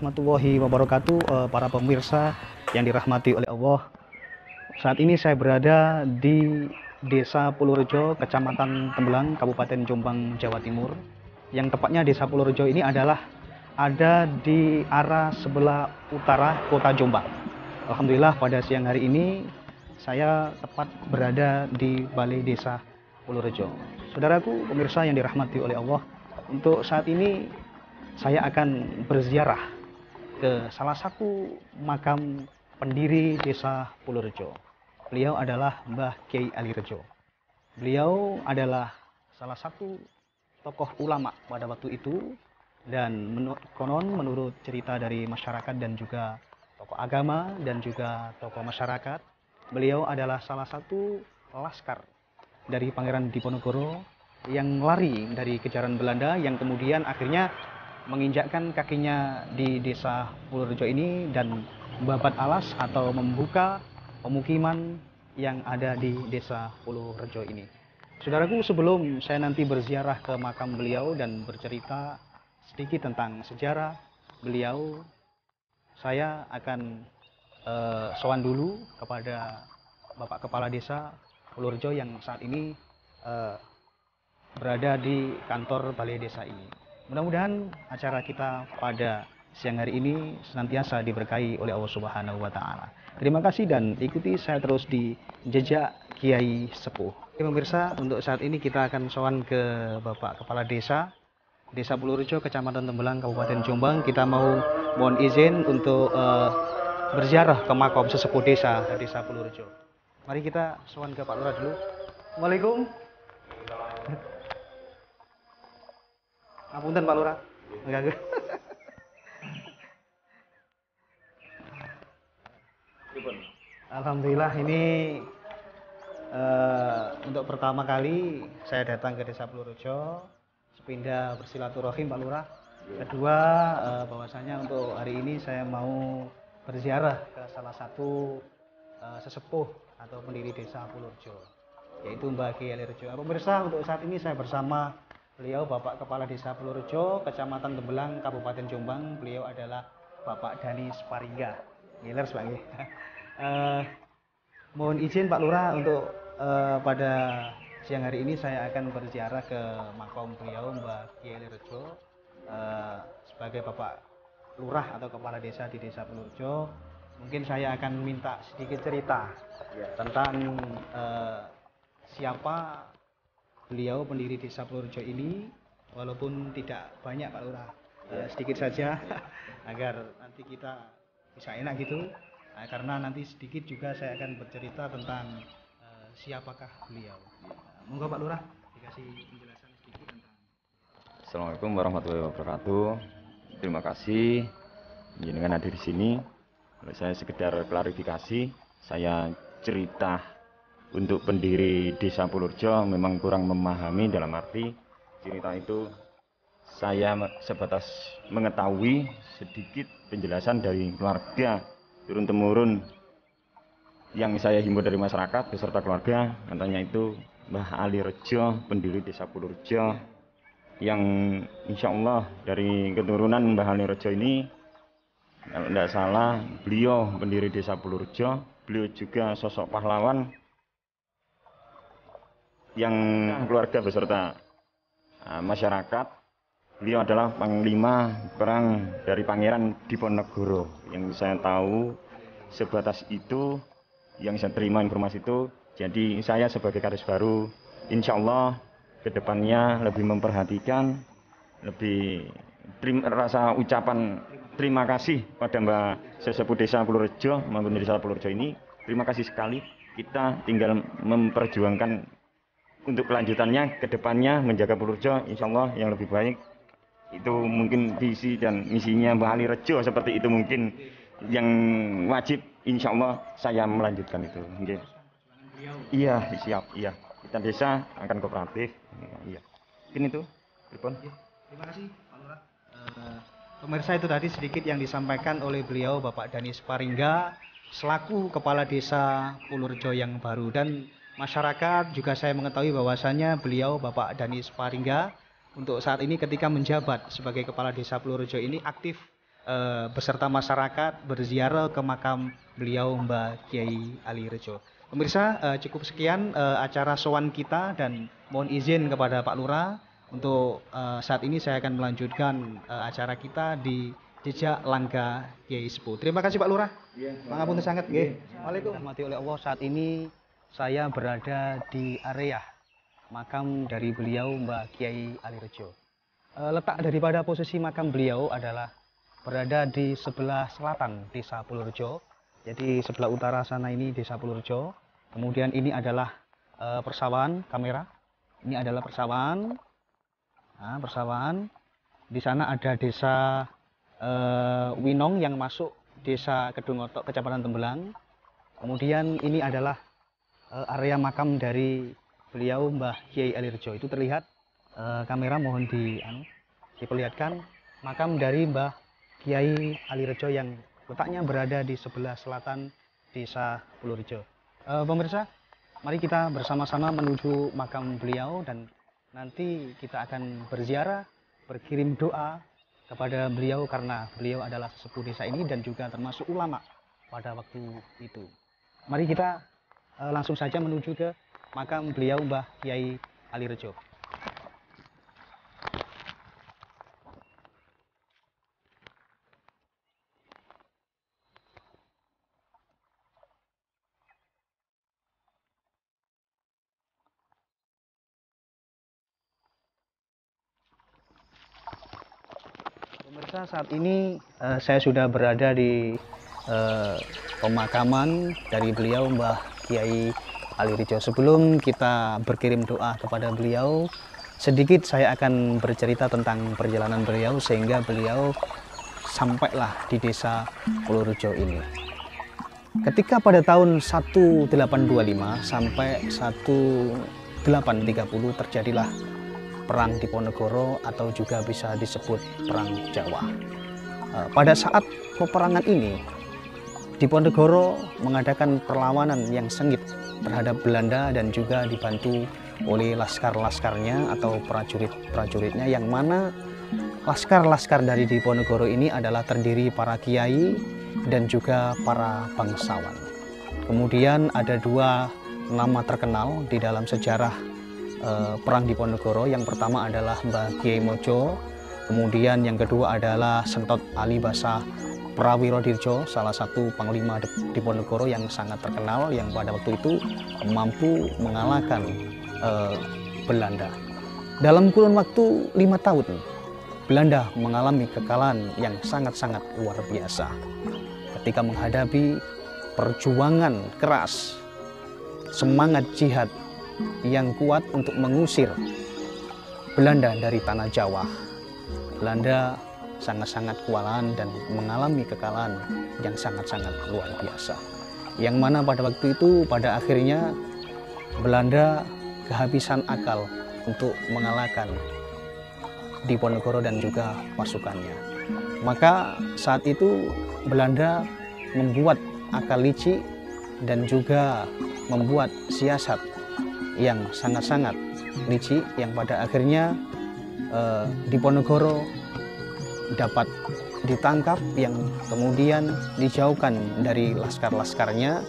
warahmatullahi wabarakatuh, para pemirsa yang dirahmati oleh Allah. Saat ini saya berada di Desa Pulurejo, Kecamatan Tembelang, Kabupaten Jombang, Jawa Timur. Yang tepatnya Desa Pulurejo ini adalah ada di arah sebelah utara Kota Jombang. Alhamdulillah pada siang hari ini saya tepat berada di Balai Desa Pulurejo. Saudaraku, pemirsa yang dirahmati oleh Allah, untuk saat ini saya akan berziarah ke salah satu makam pendiri Desa Pulurejo. Beliau adalah Mbah Kiai Ali Rejo. Beliau adalah salah satu tokoh ulama pada waktu itu, dan menurut cerita dari masyarakat dan juga tokoh agama dan juga tokoh masyarakat, beliau adalah salah satu laskar dari Pangeran Diponegoro yang lari dari kejaran Belanda, yang kemudian akhirnya menginjakkan kakinya di Desa Pulurejo ini dan membabat alas atau membuka pemukiman yang ada di Desa Pulurejo ini. Saudaraku, sebelum saya nanti berziarah ke makam beliau dan bercerita sedikit tentang sejarah beliau, saya akan sowan dulu kepada Bapak Kepala Desa Pulurejo yang saat ini berada di kantor Balai Desa ini. Mudah-mudahan acara kita pada siang hari ini senantiasa diberkahi oleh Allah Subhanahu wa Ta'ala. Terima kasih dan ikuti saya terus di jejak Kiai Sepuh. Oke pemirsa, untuk saat ini kita akan sowan ke Bapak Kepala Desa Pulurejo, Kecamatan Tembelang, Kabupaten Jombang. Kita mohon izin untuk berziarah ke makam sesepuh Desa Pulurejo. Mari kita sowan ke Pak Lurah dulu. Assalamualaikum. Apunten Pak Lurah. Enggak. Alhamdulillah ini untuk pertama kali saya datang ke Desa Pulurejo, sepindah bersilaturahim Pak Lurah. Kedua, bahwasanya untuk hari ini saya mau berziarah ke salah satu sesepuh atau pendiri Desa Pulurejo, yaitu Mbah Kiai Ali Rejo. Pemirsa, untuk saat ini saya bersama beliau Bapak Kepala Desa Pulurejo, Kecamatan Tembelang, Kabupaten Jombang. Beliau adalah Bapak Dhani Sparingga. Ngiler sebagai. Mohon izin Pak Lurah untuk pada siang hari ini saya akan berziarah ke makam beliau Mbah Kiai Ali Rejo sebagai Bapak Lurah atau Kepala Desa di Desa Pulurejo. Mungkin saya akan minta sedikit cerita tentang siapa beliau pendiri Desa Pulurejo ini, walaupun tidak banyak Pak Lurah, sedikit saja agar nanti kita bisa enak gitu. Nah, karena nanti sedikit juga saya akan bercerita tentang siapakah beliau. Monggo Pak Lurah dikasih penjelasan sedikit tentang. Assalamualaikum warahmatullahi wabarakatuh. Terima kasih dengan hadir di sini. Kalau saya sekedar klarifikasi, saya cerita untuk pendiri Desa Pulurejo memang kurang memahami, dalam arti cerita itu saya sebatas mengetahui sedikit penjelasan dari keluarga turun-temurun yang saya himbau dari masyarakat beserta keluarga. Katanya itu Mbah Ali Rejo, pendiri Desa Pulurejo, yang insya Allah dari keturunan Mbah Ali Rejo ini, kalau tidak salah beliau pendiri Desa Pulurejo, beliau juga sosok pahlawan yang keluarga beserta masyarakat. Beliau adalah panglima perang dari Pangeran Diponegoro. Yang saya tahu sebatas itu, yang saya terima informasi itu. Jadi saya sebagai karis baru, insya Allah kedepannya lebih memperhatikan, lebih rasa ucapan terima kasih pada Mbak Sesepuh Desa Pulurejo maupun Desa Pulurejo ini. Terima kasih sekali. Kita tinggal memperjuangkan untuk kelanjutannya, kedepannya menjaga Pulurejo, insya Allah yang lebih baik. Itu mungkin visi dan misinya Mbah Ali Rejo seperti itu, mungkin yang wajib insya Allah saya melanjutkan itu. Okay. Iya, siap. Iya, kita desa akan kooperatif. Iya, mungkin itu. Terima kasih Pak Lurah. Pemirsa, itu tadi sedikit yang disampaikan oleh beliau Bapak Dhani Sparingga selaku Kepala Desa Pulurejo yang baru. Dan masyarakat juga saya mengetahui bahwasannya beliau Bapak Dhani Sparingga untuk saat ini ketika menjabat sebagai Kepala Desa Pulurejo ini aktif beserta masyarakat berziarah ke makam beliau Mbah Kiai Ali Rejo. Pemirsa, cukup sekian acara sowan kita dan mohon izin kepada Pak Lurah untuk saat ini saya akan melanjutkan acara kita di jejak langkah Kiai Sepuh. Terima kasih Pak Lurah. Pangapunten sangat nggih. Waalaikumsalam. Rahmati oleh Allah, saat ini saya berada di area makam dari beliau Mbah Kiai Ali Rejo. Letak daripada posisi makam beliau adalah berada di sebelah selatan Desa Pulurjo. Jadi sebelah utara sana ini Desa Pulurjo. Kemudian ini adalah persawahan, kamera. Ini adalah persawahan. Nah, persawahan. Di sana ada Desa Winong yang masuk Desa Kedungotok, Kecamatan Tembelang. Kemudian ini adalah area makam dari beliau Mbah Kiai Ali Rejo. Itu terlihat, kamera mohon diperlihatkan makam dari Mbah Kiai Ali Rejo yang letaknya berada di sebelah selatan Desa Pulurjo. Pemirsa, mari kita bersama-sama menuju makam beliau dan nanti kita akan berziarah, berkirim doa kepada beliau karena beliau adalah sesepuh desa ini dan juga termasuk ulama pada waktu itu. Mari kita langsung saja menuju ke makam beliau Mbah Kiai Ali Rejo. Pemirsa, saat ini saya sudah berada di pemakaman dari beliau Mbah Kiai Ali Rejo. Sebelum kita berkirim doa kepada beliau, sedikit saya akan bercerita tentang perjalanan beliau sehingga beliau sampailah di Desa Pulurjo ini. Ketika pada tahun 1825 sampai 1830 terjadilah Perang Diponegoro atau juga bisa disebut Perang Jawa. Pada saat peperangan ini, Diponegoro mengadakan perlawanan yang sengit terhadap Belanda dan juga dibantu oleh laskar-laskarnya atau prajurit-prajuritnya, yang mana laskar-laskar dari Diponegoro ini adalah terdiri para kiai dan juga para bangsawan. Kemudian ada dua nama terkenal di dalam sejarah Perang Diponegoro. Yang pertama adalah Mbah Kiai Mojo, kemudian yang kedua adalah Sentot Alibasa Prawirodirjo, salah satu panglima Diponegoro yang sangat terkenal yang pada waktu itu mampu mengalahkan Belanda. Dalam kurun waktu 5 tahun, Belanda mengalami kekalahan yang sangat-sangat luar biasa ketika menghadapi perjuangan keras, semangat jihad yang kuat untuk mengusir Belanda dari tanah Jawa. Belanda sangat-sangat kewalahan dan mengalami kekalahan yang sangat-sangat luar biasa, yang mana pada waktu itu pada akhirnya Belanda kehabisan akal untuk mengalahkan Diponegoro dan juga pasukannya. Maka saat itu Belanda membuat akal licik dan juga membuat siasat yang sangat-sangat licik, yang pada akhirnya Diponegoro dapat ditangkap, yang kemudian dijauhkan dari laskar-laskarnya.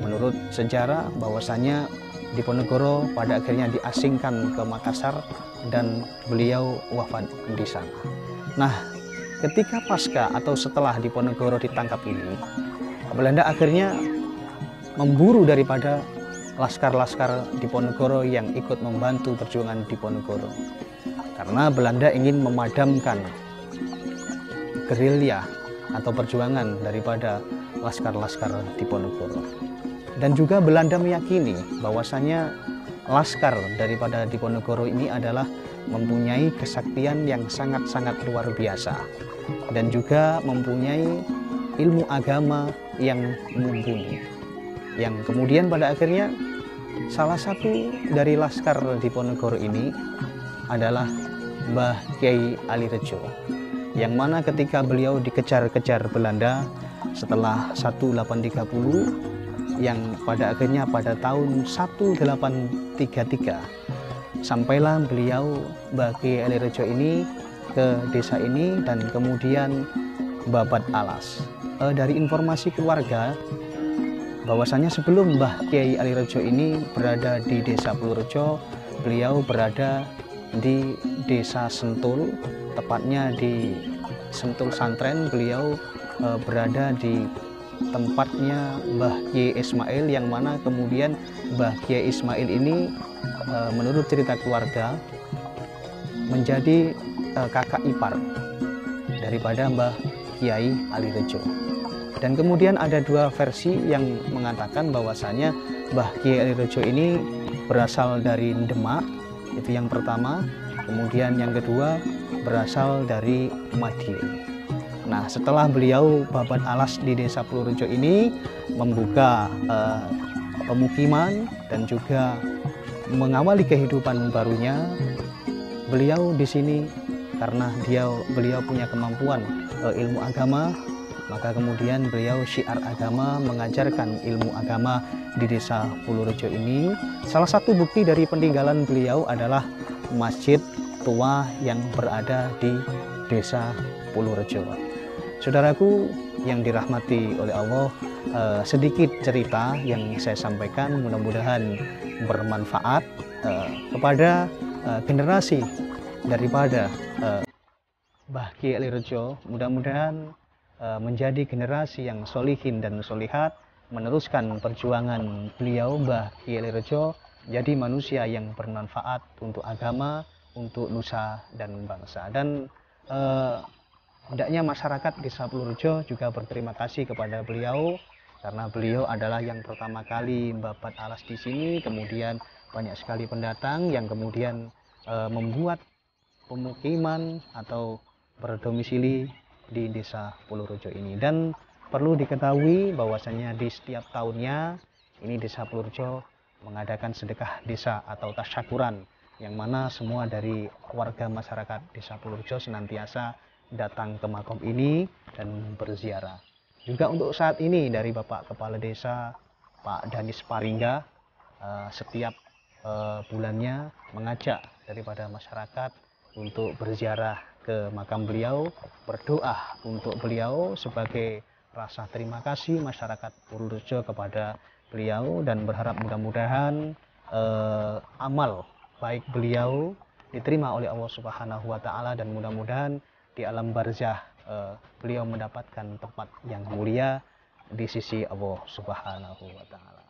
Menurut sejarah bahwasanya Diponegoro pada akhirnya diasingkan ke Makassar dan beliau wafat di sana. Nah, ketika pasca atau setelah Diponegoro ditangkap ini, Belanda akhirnya memburu daripada laskar-laskar Diponegoro yang ikut membantu perjuangan Diponegoro, karena Belanda ingin memadamkan gerilya atau perjuangan daripada laskar-laskar Diponegoro. Dan juga Belanda meyakini bahwasanya laskar daripada Diponegoro ini adalah mempunyai kesaktian yang sangat-sangat luar biasa dan juga mempunyai ilmu agama yang mumpuni, yang kemudian pada akhirnya salah satu dari laskar Diponegoro ini adalah Mbah Kiai Ali Rejo, yang mana ketika beliau dikejar-kejar Belanda setelah 1830, yang pada akhirnya pada tahun 1833 sampailah beliau Mbah Kiai Ali Rejo ini ke desa ini, dan kemudian Babat Alas. Dari informasi keluarga, bahwasanya sebelum Mbah Kiai Alirejo ini berada di Desa Pulurjo, beliau berada di Desa Sentul, tepatnya di Sentul Santren. Beliau berada di tempatnya Mbah Kiai Ismail, yang mana kemudian Mbah Kiai Ismail ini menurut cerita keluarga menjadi kakak ipar daripada Mbah Kiai Alirejo. Dan kemudian ada dua versi yang mengatakan bahwasanya Mbah Kiai Alirejo ini berasal dari Demak, itu yang pertama. Kemudian yang kedua berasal dari Madiun. Nah, setelah beliau babat alas di Desa Pulurjo ini membuka pemukiman dan juga mengawali kehidupan barunya, beliau di sini karena beliau punya kemampuan ilmu agama, maka kemudian beliau syiar agama, mengajarkan ilmu agama di Desa Pulurjo ini. Salah satu bukti dari peninggalan beliau adalah masjid tua yang berada di Desa Pulurjo. Saudaraku yang dirahmati oleh Allah, sedikit cerita yang saya sampaikan mudah-mudahan bermanfaat kepada generasi daripada Mbah Kiai Alirejo. Mudah-mudahan menjadi generasi yang solihin dan solihat, meneruskan perjuangan beliau Mbah Kiai Alirejo, jadi manusia yang bermanfaat untuk agama, untuk nusa dan bangsa. Dan hendaknya masyarakat Desa Pulurjo juga berterima kasih kepada beliau, karena beliau adalah yang pertama kali babat alas di sini. Kemudian banyak sekali pendatang yang kemudian membuat pemukiman atau berdomisili di Desa Pulurjo ini. Dan perlu diketahui bahwasanya di setiap tahunnya ini Desa Pulurjo mengadakan sedekah desa atau tasyakuran, yang mana semua dari warga masyarakat Desa Pulurjo senantiasa datang ke makom ini dan berziarah. Juga untuk saat ini dari Bapak Kepala Desa Pak Danis Paringga setiap bulannya mengajak daripada masyarakat untuk berziarah ke makam beliau, berdoa untuk beliau sebagai rasa terima kasih masyarakat Pulurjo kepada beliau, dan berharap mudah-mudahan amal baik beliau diterima oleh Allah Subhanahu wa taala, dan mudah-mudahan di alam barzah beliau mendapatkan tempat yang mulia di sisi Allah Subhanahu wa taala.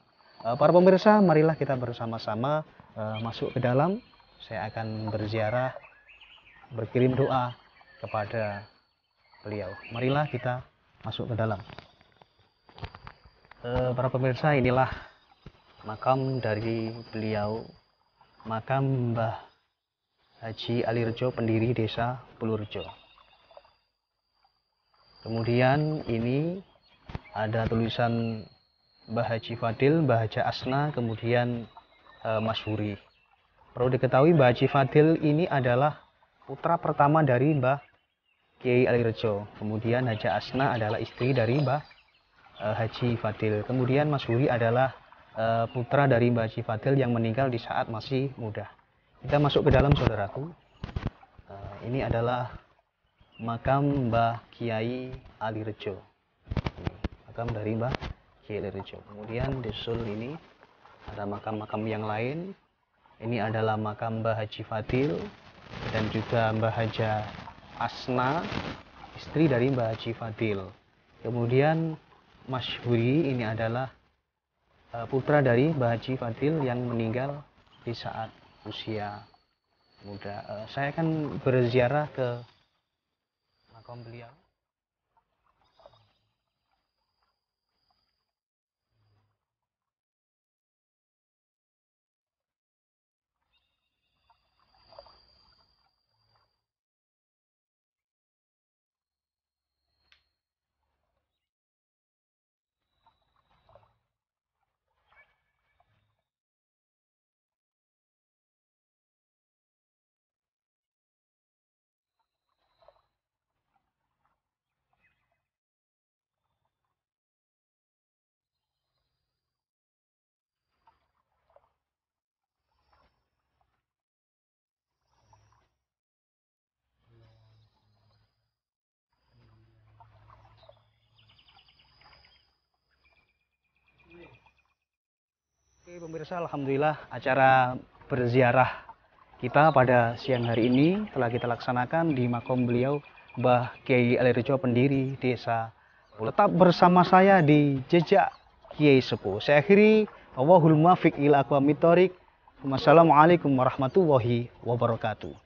Para pemirsa, marilah kita bersama-sama masuk ke dalam. Saya akan berziarah, berkirim doa kepada beliau. Marilah kita masuk ke dalam. Para pemirsa, inilah makam dari beliau, makam Mbah Haji Alirejo, pendiri Desa Pulurjo. Kemudian ini ada tulisan Mbah Haji Fadil, Mbah Haja Asna, kemudian Masyhuri. Perlu diketahui Mbah Haji Fadil ini adalah putra pertama dari Mbah Kiai Alirejo. Kemudian Haja Asna adalah istri dari Mbah Haji Fadil. Kemudian Masyhuri adalah putra dari Mbah Haji Fadil yang meninggal di saat masih muda. Kita masuk ke dalam, saudaraku. Ini adalah makam Mbah Kiai Alirejo. Makam dari Mbah Kiai Alirejo. Kemudian disusul ini ada makam-makam yang lain. Ini adalah makam Mbah Haji Fadil dan juga Mbah Haja Asna, istri dari Mbah Haji Fadil. Kemudian Masyhuri ini adalah putra dari Mbah Haji Fadil yang meninggal di saat usia muda. Saya akan berziarah ke makam beliau. Oke, pemirsa, alhamdulillah acara berziarah kita pada siang hari ini telah kita laksanakan di makom beliau Mbah Kiai Alirejo, pendiri desa. Tetap bersama saya di jejak Kiai Sepuh. Saya akhiri, Allahul muwaffiq ila aqwamit thoriq. Wassalamualaikum warahmatullahi wabarakatuh.